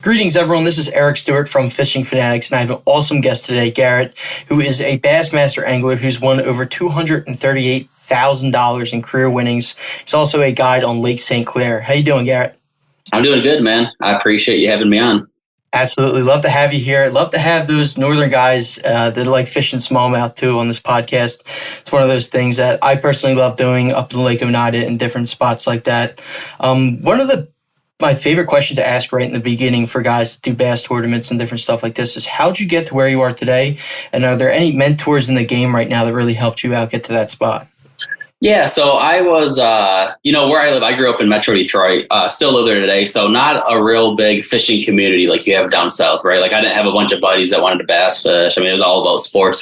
Greetings, everyone. This is Eric Stewart from Fishing Fanatics, and I have an awesome guest today, Garrett, who is a Bassmaster angler who's won over $238,000 in career winnings. He's also a guide on Lake St. Clair. How you doing, Garrett? I'm doing good, man. I appreciate you having me on. Absolutely. Love to have you here. Love to have those northern guys that like fishing smallmouth, too, on this podcast. It's one of those things that I personally love doing up in Lake Oneida and different spots like that. One of my favorite question to ask right in the beginning for guys that do bass tournaments and different stuff like this is, how'd you get to where you are today? And are there any mentors in the game right now that really helped you out get to that spot? Yeah, so I was, where I live, I grew up in Metro Detroit, still live there today. So not a real big fishing community like you have down south, right? Like I didn't have a bunch of buddies that wanted to bass fish. I mean, it was all about sports.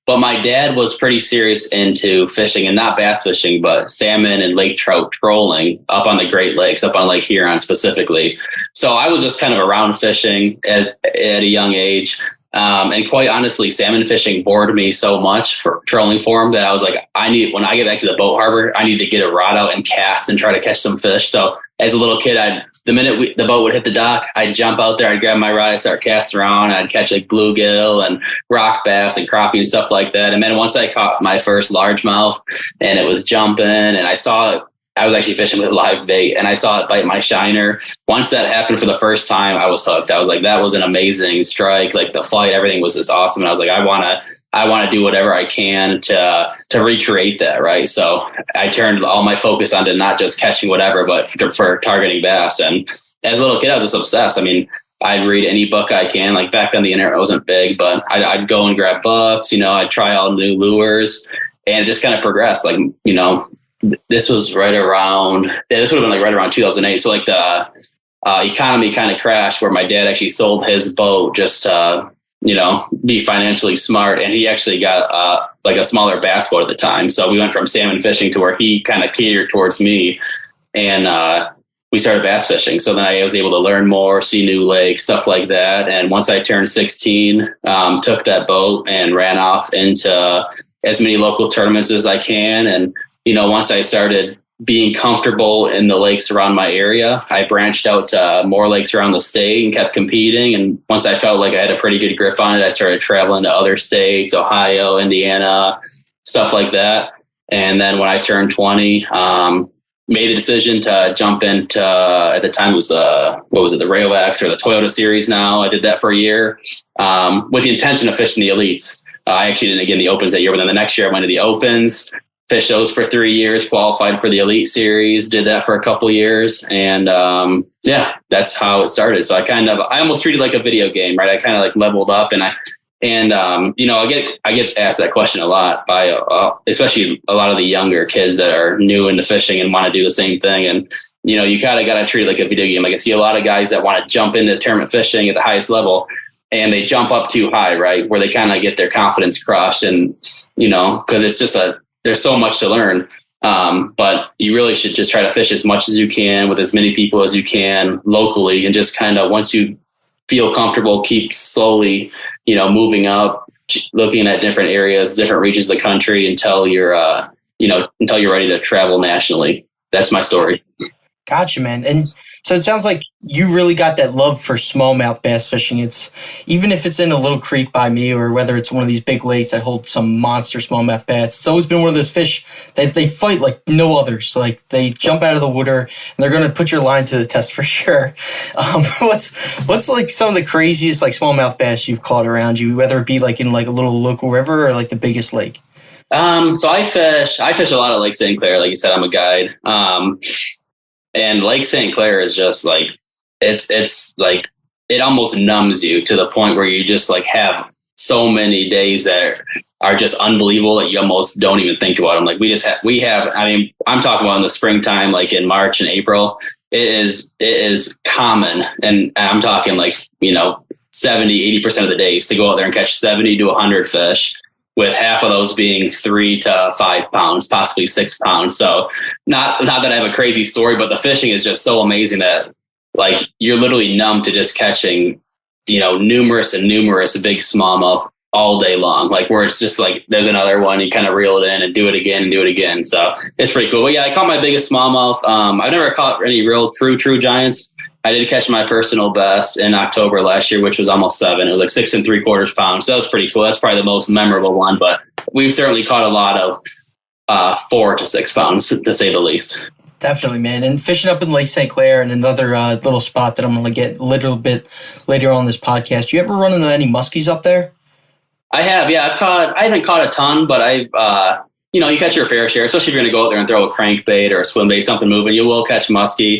But my dad was pretty serious into fishing, and not bass fishing, but salmon and lake trout trolling up on the Great Lakes, up on Lake Huron specifically. So I was just kind of around fishing at a young age. And quite honestly, salmon fishing bored me so much for trolling for him that I was like, when I get back to the boat harbor, I need to get a rod out and cast and try to catch some fish. So as a little kid, the minute the boat would hit the dock, I'd jump out there, I'd grab my rod, I'd start casting around, I'd catch like bluegill and rock bass and crappie and stuff like that. And then once I caught my first largemouth and it was jumping and I saw it, I was actually fishing with live bait and I saw it bite my shiner. Once that happened for the first time, I was hooked. I was like, that was an amazing strike. Like the flight, everything was just awesome. And I was like, I want to do whatever I can to recreate that. Right. So I turned all my focus onto not just catching whatever, but for targeting bass. And as a little kid, I was just obsessed. I mean, I'd read any book I can. Like back then the internet wasn't big, but I'd go and grab books, I'd try all new lures and it just kind of progressed. Like, this was this would have been like right around 2008. So like the economy kind of crashed where my dad actually sold his boat just to, be financially smart. And he actually got like a smaller bass boat at the time. So we went from salmon fishing to where he kind of catered towards me and we started bass fishing. So then I was able to learn more, see new lakes, stuff like that. And once I turned 16, took that boat and ran off into as many local tournaments as I can. And once I started being comfortable in the lakes around my area, I branched out to more lakes around the state and kept competing. And once I felt like I had a pretty good grip on it, I started traveling to other states, Ohio, Indiana, stuff like that. And then when I turned 20, made a decision to jump into, at the time it was, the Rayovac or the Toyota Series now. I did that for a year with the intention of fishing the elites. I actually didn't get in the opens that year, but then the next year I went to the opens. Fished those for 3 years, qualified for the Elite Series, did that for a couple years. And that's how it started. So I almost treated it like a video game, right? I kind of like leveled up I get asked that question a lot by especially a lot of the younger kids that are new into fishing and want to do the same thing. And, you kind of got to treat it like a video game. Like I see a lot of guys that want to jump into tournament fishing at the highest level and they jump up too high, right? Where they kind of get their confidence crushed and, because it's just there's so much to learn, but you really should just try to fish as much as you can with as many people as you can locally. And just kind of, once you feel comfortable, keep slowly, moving up, looking at different areas, different regions of the country until you're ready to travel nationally. That's my story. Gotcha, man. And so it sounds like you really got that love for smallmouth bass fishing. It's even if it's in a little creek by me or whether it's one of these big lakes that hold some monster smallmouth bass, it's always been one of those fish that they fight like no others. Like they jump out of the water and they're going to put your line to the test for sure. What's like some of the craziest like smallmouth bass you've caught around you, whether it be like in like a little local river or like the biggest lake? So I fish a lot of Lake St. Clair. Like you said, I'm a guide. And Lake St. Clair is just like, it's like, it almost numbs you to the point where you just like have so many days that are just unbelievable that you almost don't even think about them. Like I'm talking about in the springtime, like in March and April, it is common. And I'm talking like, 70, 80% of the days to go out there and catch 70 to 100 fish, with half of those being 3 to 5 pounds, possibly 6 pounds. So not that I have a crazy story, but the fishing is just so amazing that like you're literally numb to just catching, numerous big smallmouth all day long. Like where it's just like, there's another one, you kind of reel it in and do it again and do it again. So it's pretty cool. But yeah, I caught my biggest smallmouth. I've never caught any real true giants. I did catch my personal best in October last year, which was almost 7. It was like 6 3/4 pounds. So that was pretty cool. That's probably the most memorable one, but we've certainly caught a lot of 4 to 6 pounds, to say the least. Definitely, man. And fishing up in Lake St. Clair and another little spot that I'm going to get a little bit later on this podcast. You ever run into any muskies up there? I have, yeah. I haven't caught a ton, but you catch your fair share, especially if you're going to go out there and throw a crankbait or a swim bait, something moving. You will catch muskie.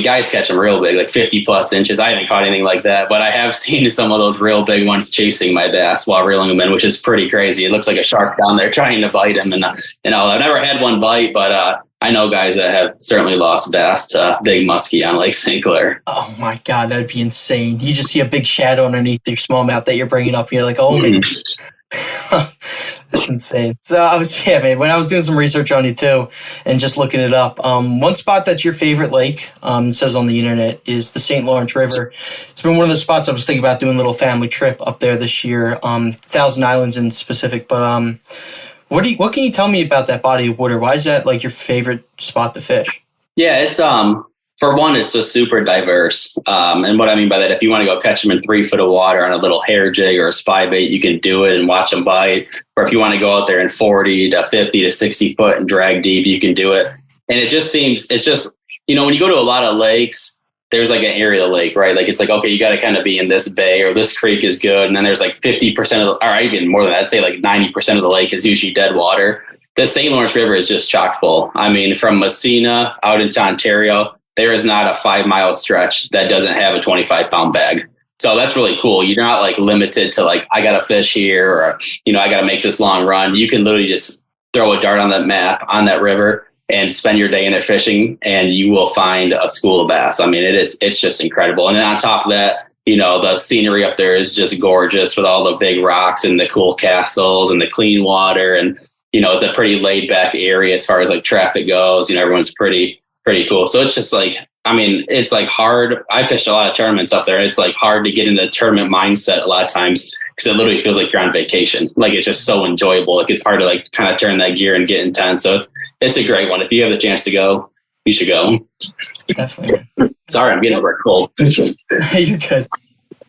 Guys catch them real big, like 50 plus inches. I haven't caught anything like that, but I have seen some of those real big ones chasing my bass while reeling them in, which is pretty crazy. It looks like a shark down there trying to bite him. And, I've never had one bite, but I know guys that have certainly lost bass to big muskie on Lake St. Clair. Oh my God, that'd be insane. You just see a big shadow underneath your smallmouth that you're bringing up. And you're like, oh man. That's insane. So when I was doing some research on you too and just looking it up, one spot that's your favorite lake, says on the internet, is the St. Lawrence River. It's been one of the spots I was thinking about doing a little family trip up there this year, Thousand Islands in specific. But what can you tell me about that body of water? Why is that like your favorite spot to fish? Yeah, it's for one, it's just super diverse. And what I mean by that, if you want to go catch them in 3 foot of water on a little hair jig or a spy bait, you can do it and watch them bite. Or if you want to go out there in 40 to 50 to 60 foot and drag deep, you can do it. And it's just, when you go to a lot of lakes, there's like an area lake, right? Like it's like, okay, you got to kind of be in this bay or this creek is good. And then there's like 50% or even more than that, I'd say like 90% of the lake is usually dead water. The St. Lawrence River is just chock full. I mean, from Messina out into Ontario, there is not a 5-mile stretch that doesn't have a 25-pound bag. So that's really cool. You're not like limited to like, I got to fish here or, I got to make this long run. You can literally just throw a dart on that map on that river and spend your day in it fishing and you will find a school of bass. I mean, it's just incredible. And then on top of that, the scenery up there is just gorgeous with all the big rocks and the cool castles and the clean water. And, it's a pretty laid back area as far as like traffic goes. Everyone's pretty cool. So it's just like, it's like hard. I fished a lot of tournaments up there. It's like hard to get into the tournament mindset a lot of times because it literally feels like you're on vacation. Like it's just so enjoyable. Like it's hard to like kind of turn that gear and get intense. So it's a great one. If you have the chance to go, you should go. Definitely. Sorry, I'm getting over a cold. You're good.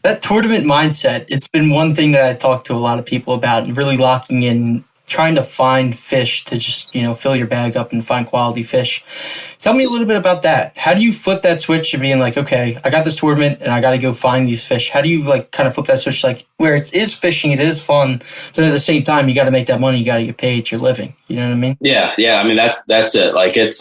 That tournament mindset, it's been one thing that I've talked to a lot of people about and really locking in, trying to find fish to just, fill your bag up and find quality fish. Tell me a little bit about that. How do you flip that switch to being like, okay, I got this tournament and I got to go find these fish? How do you like kind of flip that switch, like where it is fishing, it is fun, but at the same time, you got to make that money, you got to get paid, it's your living. You know what I mean? Yeah. That's it. Like it's,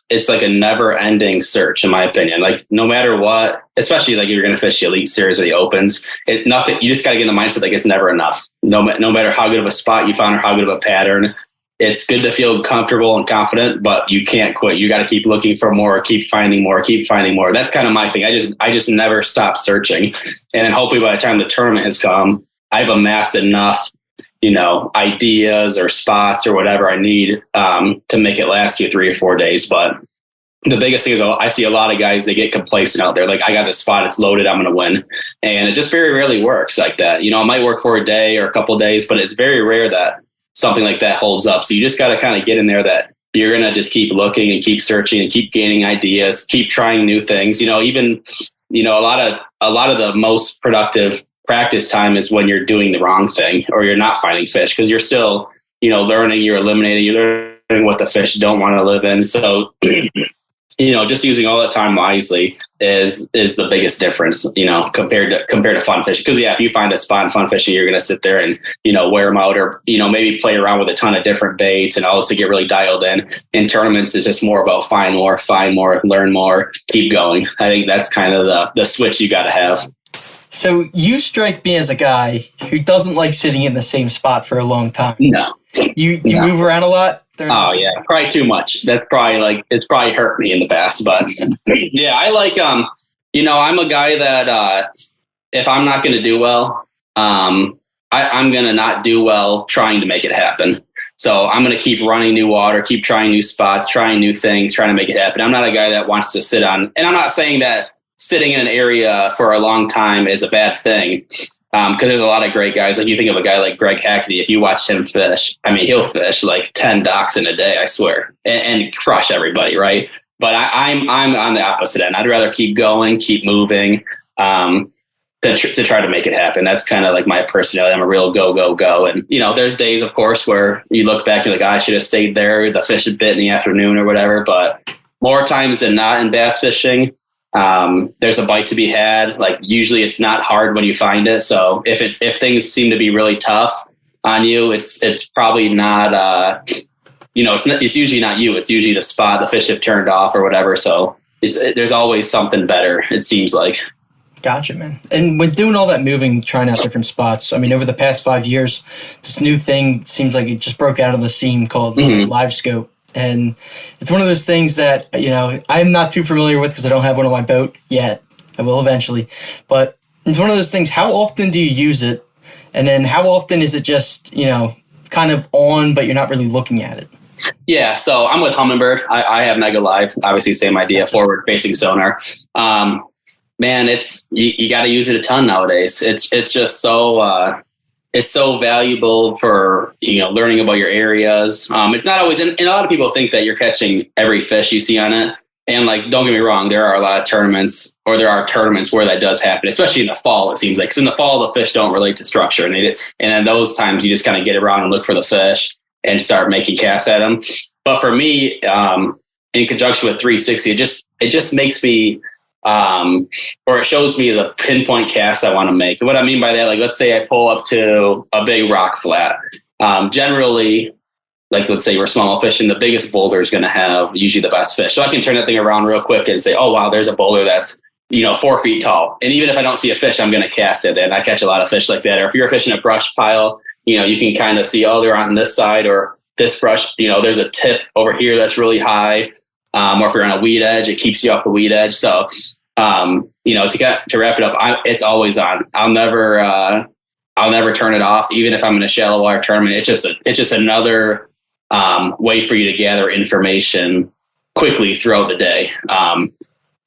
it's like a never ending search in my opinion. Like no matter what, especially like if you're going to fish the Elite Series or the Opens, you just got to get in the mindset like it's never enough. No matter how good of a spot you found or how good of a pattern, it's good to feel comfortable and confident, but you can't quit. You got to keep looking for more, keep finding more. That's kind of my thing. I just never stop searching. And then hopefully by the time the tournament has come, I've amassed enough ideas or spots or whatever I need to make it last you 3 or 4 days. But the biggest thing is I see a lot of guys, they get complacent out there. Like I got this spot, it's loaded, I'm going to win. And it just very rarely works like that. It might work for a day or a couple of days, but it's very rare that something like that holds up. So you just got to kind of get in there that you're going to just keep looking and keep searching and keep gaining ideas, keep trying new things. A lot of the most productive practice time is when you're doing the wrong thing or you're not finding fish because you're still, learning, you're eliminating, you're learning what the fish don't want to live in. So, just using all that time wisely is the biggest difference, compared to fun fishing. Because if you find a spot in fun fishing, you're going to sit there and, wear them out or, maybe play around with a ton of different baits and all this to get really dialed in. In tournaments, it's just more about find more, learn more, keep going. I think that's kind of the switch you got to have. So you strike me as a guy who doesn't like sitting in the same spot for a long time. No. You move around a lot? Oh yeah, probably too much. That's probably it's probably hurt me in the past. But yeah, I like I'm a guy that if I'm not going to do well, I'm going to not do well trying to make it happen. So I'm going to keep running new water, keep trying new spots, trying new things, trying to make it happen. I'm not a guy that wants to sit on, and I'm not saying that sitting in an area for a long time is a bad thing. Because there's a lot of great guys. Like you think of a guy like Greg Hackney, if you watch him fish, he'll fish like 10 docks in a day, I swear, and crush everybody, right? But I'm on the opposite end. I'd rather keep going, keep moving, to try to make it happen. That's kind of like my personality. I'm a real go. And, there's days, of course, where you look back and you're like, I should have stayed there. The fish had bit in the afternoon or whatever. But more times than not in bass fishing, there's a bite to be had. Like usually it's not hard when you find it. So if things seem to be really tough on you, it's probably not, it's usually not you. It's usually the spot the fish have turned off or whatever. So there's always something better, it seems like. Gotcha, man. And when doing all that moving, trying out different spots, I mean, over the past 5 years, this new thing seems like it just broke out of the scene called Live Scope. And it's one of those things that, I'm not too familiar with because I don't have one on my boat yet. I will eventually. But it's one of those things, how often do you use it? And then how often is it just, kind of on, but you're not really looking at it? Yeah, so I'm with Hummingbird. I have Mega Live, obviously same idea, forward facing sonar. Man, you got to use it a ton nowadays. It's just so it's so valuable for learning about your areas. It's not always, and a lot of people think that you're catching every fish you see on it. And like, don't get me wrong, there are a lot of tournaments, or there are tournaments where that does happen, especially in the fall. It seems like, because in the fall the fish don't relate to structure, and in those times you just kind of get around and look for the fish and start making casts at them. But for me, in conjunction with 360, it just makes me, or it shows me the pinpoint cast I want to make. And what I mean by that, like, let's say I pull up to a big rock flat. Generally, like, let's say we're smallmouth fishing, the biggest boulder is going to have usually the best fish. So I can turn that thing around real quick and say, oh, wow, there's a boulder that's, 4 feet tall. And even if I don't see a fish, I'm going to cast it. And I catch a lot of fish like that. Or if you're fishing a brush pile, you can kind of see, oh, they're on this side, or this brush, there's a tip over here that's really high. Or if you're on a weed edge, it keeps you off the weed edge. So, to wrap it up, it's always on. I'll never turn it off, even if I'm in a shallow water tournament. It's just another way for you to gather information quickly throughout the day.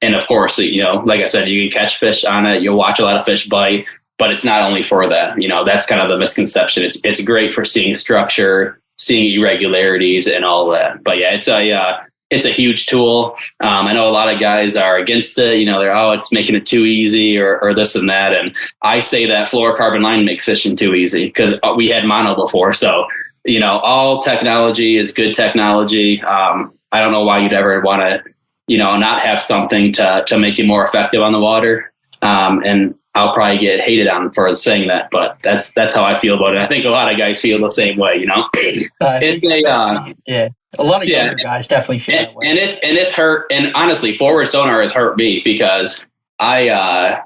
And of course, like I said, you can catch fish on it. You'll watch a lot of fish bite, but it's not only for that. That's kind of the misconception. It's great for seeing structure, seeing irregularities, and all that. But yeah, it's a huge tool. I know a lot of guys are against it. They're, it's making it too easy, or this and that. And I say that fluorocarbon line makes fishing too easy, because we had mono before. So, all technology is good technology. I don't know why you'd ever want to, not have something to make you more effective on the water. And I'll probably get hated on for saying that, but that's how I feel about it. I think a lot of guys feel the same way, Yeah. A lot of younger guys definitely feel that way. And it's hurt. And honestly, forward sonar has hurt me, because I,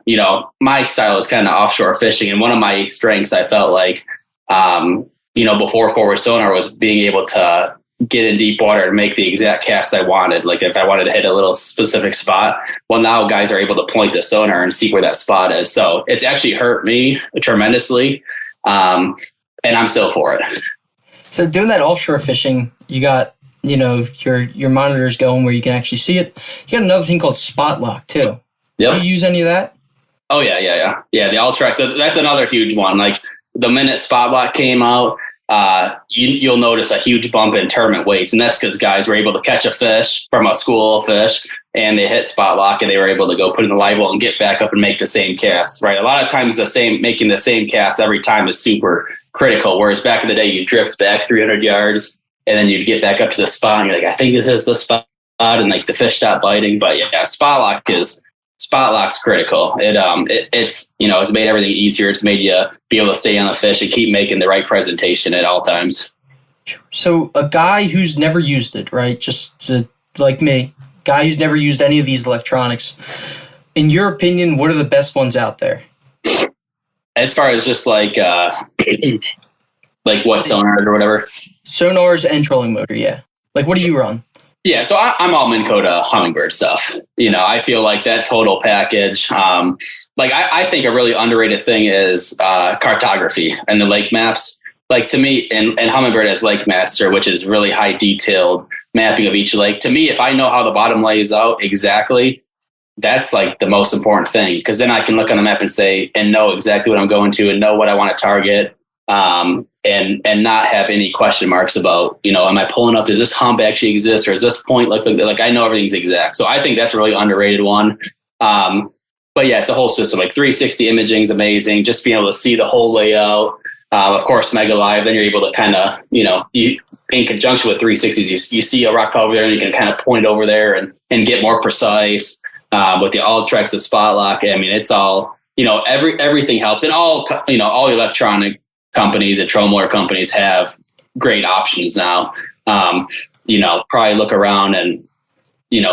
my style is kind of offshore fishing. And one of my strengths, I felt like, before forward sonar, was being able to get in deep water and make the exact cast I wanted. Like if I wanted to hit a little specific spot, well, now guys are able to point the sonar and see where that spot is. So it's actually hurt me tremendously. And I'm still for it. So doing that offshore fishing, you got, your monitors going where you can actually see it. You got another thing called spot lock too. Yep. Do you use any of that? Oh yeah. The Ultrex. That's another huge one. Like the minute spot lock came out, you'll notice a huge bump in tournament weights. And that's because guys were able to catch a fish from a school of fish, and they hit spot lock, and they were able to go put in the live well and get back up and make the same cast, right? A lot of times making the same cast every time is super critical. Whereas back in the day, you drift back 300 yards and then you'd get back up to the spot and you're like, I think this is the spot, and like the fish stop biting. But yeah, spot lock's critical. It's made everything easier. It's made you be able to stay on the fish and keep making the right presentation at all times. So a guy who's never used it, right? Like me, guy who's never used any of these electronics, in your opinion, what are the best ones out there? As far as just like what sonars or whatever? Sonars and trolling motor, yeah. Like what do you run? Yeah, so I'm all Minn Kota Hummingbird stuff. I feel like that total package. I think a really underrated thing is cartography and the lake maps. Like to me, and Hummingbird has Lake Master, which is really high detailed mapping of each lake. To me, if I know how the bottom lays out exactly, that's like the most important thing, because then I can look on the map and know exactly what I'm going to and know what I want to target. and not have any question marks about, am I pulling up? Does this hump actually exist, or is this point like I know everything's exact? So I think that's a really underrated one. But yeah, it's a whole system. Like 360 imaging is amazing. Just being able to see the whole layout. Of course, Mega Live. Then you're able to kind of, you in conjunction with 360s, you see a rock over there, and you can kind of point over there and get more precise. With the Ultrex, the Spot Lock. I mean, it's all, everything helps, and all electronic companies and troll motor companies have great options now. Probably look around and,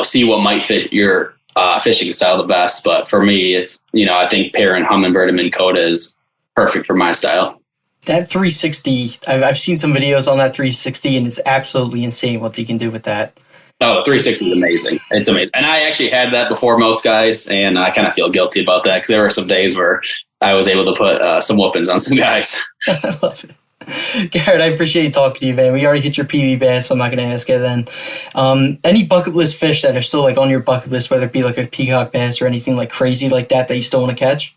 see what might fit your fishing style the best. But for me, it's, I think pairing Hummingbird and Minn Kota is perfect for my style. That 360, I've seen some videos on that 360, and it's absolutely insane what you can do with that. Oh, 360 is amazing. It's amazing. And I actually had that before most guys, and I kind of feel guilty about that because there were some days where I was able to put some whoopings on some guys. I love it. Garrett, I appreciate you talking to you, man. We already hit your PB bass, so I'm not going to ask you then. Any bucket list fish that are still like on your bucket list, whether it be like a peacock bass or anything like crazy like that you still want to catch?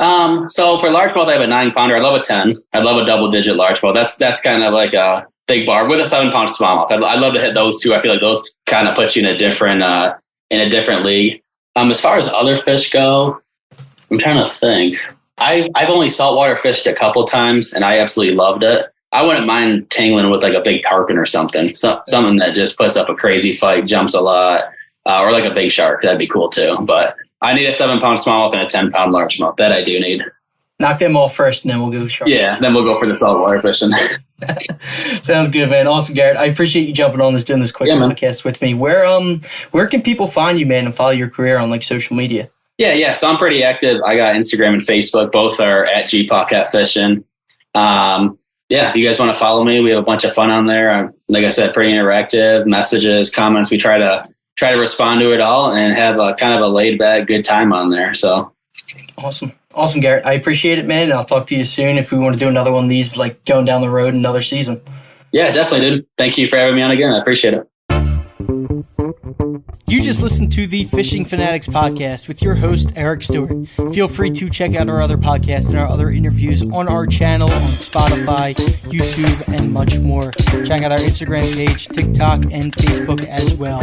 So for largemouth, I have a 9-pounder. I love a 10. I love a double-digit largemouth. That's kind of like a big bar with a 7-pound smallmouth. I'd love to hit those two. I feel like those kind of put you in a different league. As far as other fish go, I'm trying to think. I've only saltwater fished a couple times, and I absolutely loved it. I wouldn't mind tangling with like a big tarpon or something. Something that just puts up a crazy fight, jumps a lot, or like a big shark. That'd be cool too. But I need a 7-pound smallmouth and a 10-pound largemouth. That I do need. Knock them off first, and then we'll go shark. Yeah, then we'll go for the saltwater fishing. Sounds good, man. Awesome, Garrett. I appreciate you jumping on doing this quick podcast with me. Where can people find you, man, and follow your career on like social media? Yeah. So I'm pretty active. I got Instagram and Facebook. Both are at Paquette Fishing. You guys want to follow me? We have a bunch of fun on there. I'm, like I said, pretty interactive. Messages, comments. We try to respond to it all and have a kind of a laid back, good time on there. So awesome, Garrett. I appreciate it, man. And I'll talk to you soon if we want to do another one of these, like going down the road another season. Yeah, definitely, dude. Thank you for having me on again. I appreciate it. You just listened to the Fishing Fanatics podcast with your host, Eric Stewart. Feel free to check out our other podcasts and our other interviews on our channel, on Spotify, YouTube, and much more. Check out our Instagram page, TikTok, and Facebook as well.